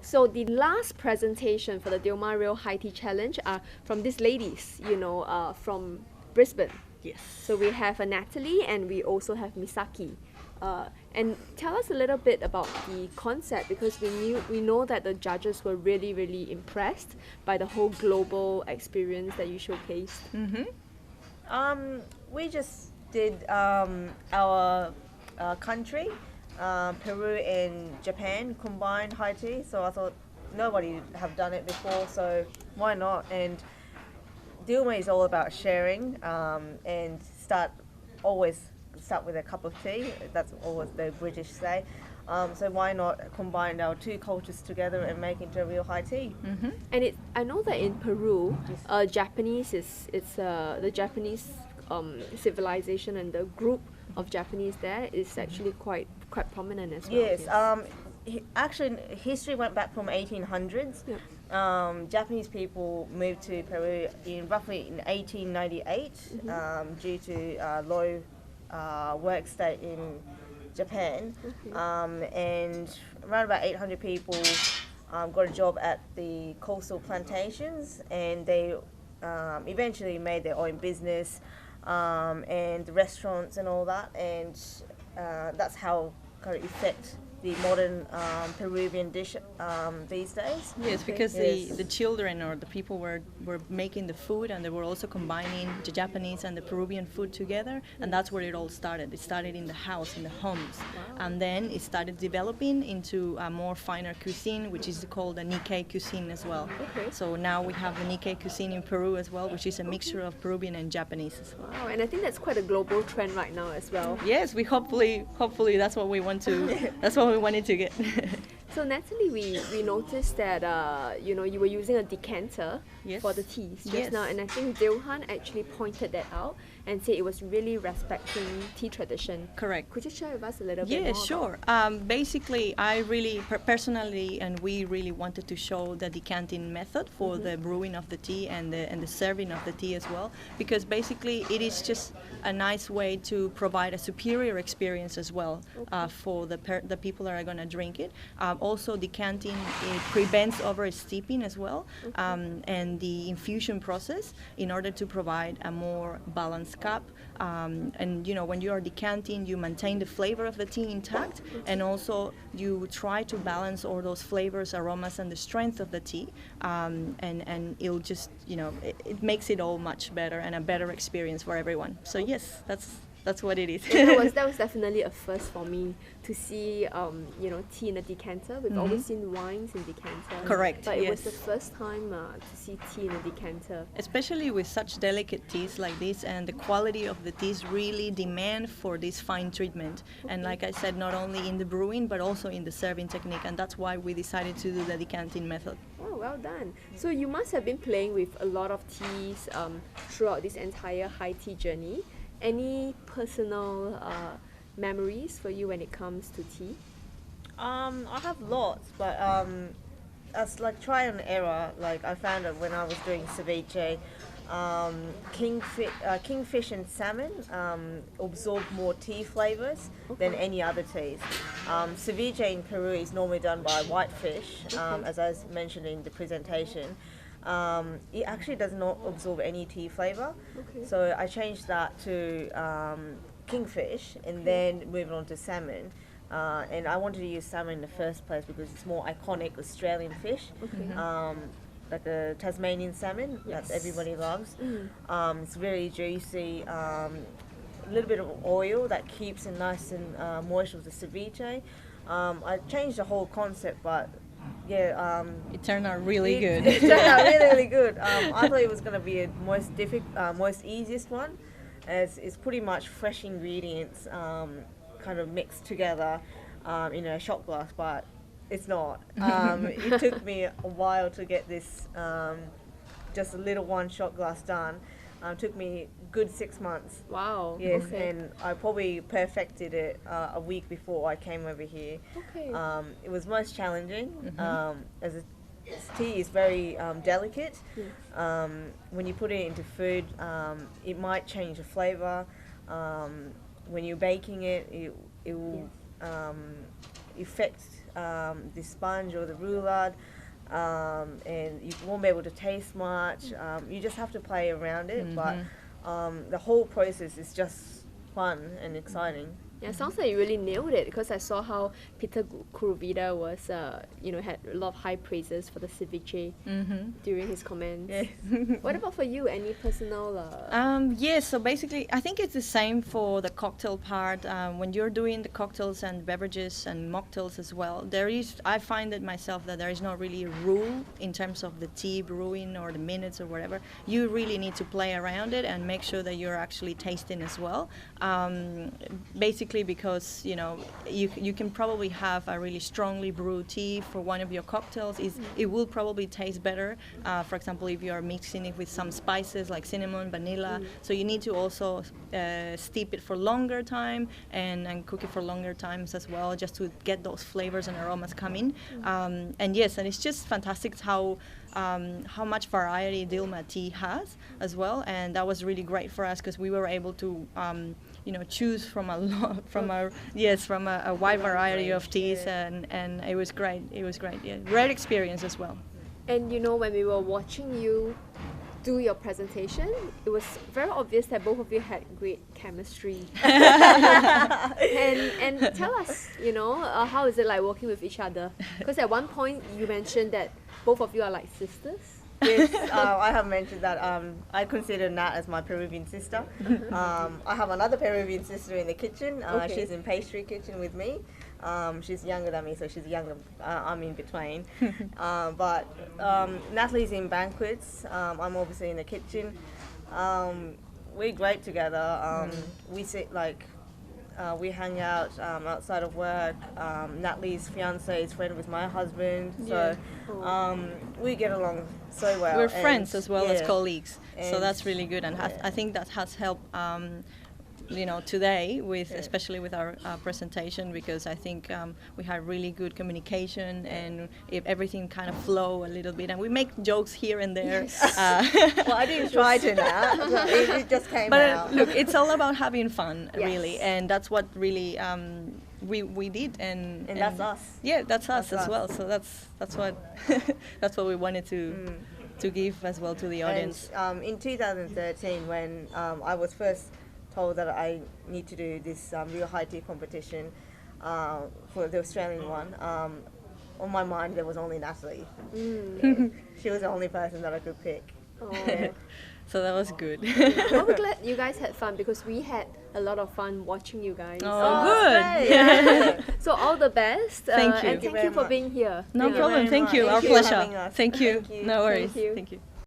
So the last presentation for the Dilmah Real High Tea Challenge are from these ladies, from Brisbane. Yes. So we have a Natalie and we also have Misaki. And tell us a little bit about the concept, because we know that the judges were really, really impressed by the whole global experience that you showcased. We just did our country, Peru and Japan combined high tea. So I thought nobody have done it before, so why not? And Dilmah is all about sharing, and always start with a cup of tea. That's always the British say. So why not combine our two cultures together and make it into a real high tea? And I know that in Peru, Japanese it's the Japanese civilization, and the group of Japanese there is actually quite prominent as well. Yes. Actually, history went back from 1800s. Yeah. Japanese people moved to Peru roughly in 1898 due to low work state in Japan. And around about 800 people got a job at the coastal plantations, and they eventually made their own business and restaurants and all that, and that's how kind of affect the modern Peruvian dish these days. Yes, because Yes. the children or the people were making the food, and they were also combining the Japanese and the Peruvian food together, and that's where it all started. It started in the house, in the homes, and then it started developing into a more finer cuisine, which is called the Nikkei cuisine as well. Okay. So now we have the Nikkei cuisine in Peru as well, which is a mixture of Peruvian and Japanese as well. Wow, and I think that's quite a global trend right now as well. Yes, we hopefully that's what we want to. That's what we wanted to get. So Natalie, we noticed that you were using a decanter Yes. for the teas just Yes. now, and I think Dilhan actually pointed that out and said it was really respecting tea tradition. Correct. Could you share with us a little bit Yeah, more? sure. Basically, I really personally, and we really wanted to show the decanting method for the brewing of the tea and the serving of the tea as well, because basically it is just a nice way to provide a superior experience as well for the people that are going to drink it. Also, decanting, it prevents over steeping as well, and the infusion process in order to provide a more balanced cup. And when you are decanting, you maintain the flavor of the tea intact, and also you try to balance all those flavors, aromas, and the strength of the tea, and it'll just it makes it all much better and a better experience for everyone. So yes, that's what it is. That was definitely a first for me to see tea in a decanter. We've always seen wines in decanter. Correct, But it was yes. the first time to see tea in a decanter. Especially with such delicate teas like this, and the quality of the teas really demand for this fine treatment. And like I said, not only in the brewing but also in the serving technique, and that's why we decided to do the decanting method. Oh, well done. So you must have been playing with a lot of teas throughout this entire high tea journey. Any personal memories for you when it comes to tea? I have lots, but as like try and error. Like I found it when I was doing ceviche. Kingfish and salmon absorb more tea flavors than any other teas. Ceviche in Peru is normally done by whitefish, as I mentioned in the presentation. It actually does not absorb any tea flavor. So I changed that to kingfish, and then moved on to salmon. And I wanted to use salmon in the first place because it's more iconic Australian fish. Like the Tasmanian salmon that everybody loves. It's really juicy, a little bit of oil that keeps it nice and moist with the ceviche. I changed the whole concept, but yeah, It turned out really good. It turned out really, really good. I thought it was going to be a most easiest one, as it's pretty much fresh ingredients kind of mixed together in a shot glass, but it's not. It took me a while to get this, just a little one shot glass done. Took me good 6 months. Wow. Yes, Okay. and I probably perfected it a week before I came over here. Okay. It was most challenging, as tea is very delicate. When you put it into food, it might change the flavor. When you're baking it, it will affect the sponge or the roulade, and you won't be able to taste much. You just have to play around it, but the whole process is just fun and exciting. Yeah, it sounds like you really nailed it, because I saw how Peter Kuruvita was, had a lot of high praises for the ceviche during his comments. Yes. What about for you? Any personal? Yes, so basically, I think it's the same for the cocktail part. When you're doing the cocktails and beverages and mocktails as well, I find it myself that there is not really a rule in terms of the tea brewing or the minutes or whatever. You really need to play around it and make sure that you're actually tasting as well. Basically, because you can probably have a really strongly brewed tea for one of your cocktails. It will probably taste better, for example, if you are mixing it with some spices like cinnamon, vanilla. So you need to also steep it for longer time and cook it for longer times as well, just to get those flavors and aromas coming. And yes, and it's just fantastic how much variety Dilmah tea has as well, and that was really great for us because we were able to choose from a wide variety of teas, and it was great. Yeah, great experience as well. And when we were watching you do your presentation, it was very obvious that both of you had great chemistry. and tell us, how is it like working with each other? Because at one point you mentioned that both of you are like sisters. Yes, I have mentioned that I consider Nat as my Peruvian sister. I have another Peruvian sister in the kitchen. Okay. She's in pastry kitchen with me. She's younger than me, so she's younger. I'm in between. But Natalie's in banquets. I'm obviously in the kitchen. We're great together. We sit we hang out outside of work. Natalie's fiance is friend with my husband, so we get along so well. We're friends as well as colleagues, so And that's really good, and I think that has helped. Today, especially with our presentation, because I think we had really good communication and everything kind of flow a little bit, and we make jokes here and there. Yes. Well, I didn't try to now. It just came But out. look, it's all about having fun, Yes. really, and that's what really we did, and that's us. Yeah, that's us That's as us. well. So that's what that's what we wanted to give as well to the audience. And in 2013, when I was first told that I need to do this real high tea competition for the Australian one, on my mind there was only Natalie. She was the only person that I could pick. Oh. So that was good. Well, we're glad you guys had fun, because we had a lot of fun watching you guys. Oh, good. Great. So all the best. Thank you. And thank you for being here. No Thank you problem. very Thank much. you. Our Thank you for pleasure. having us. Thank you. Thank you. No worries. Thank you. Thank you.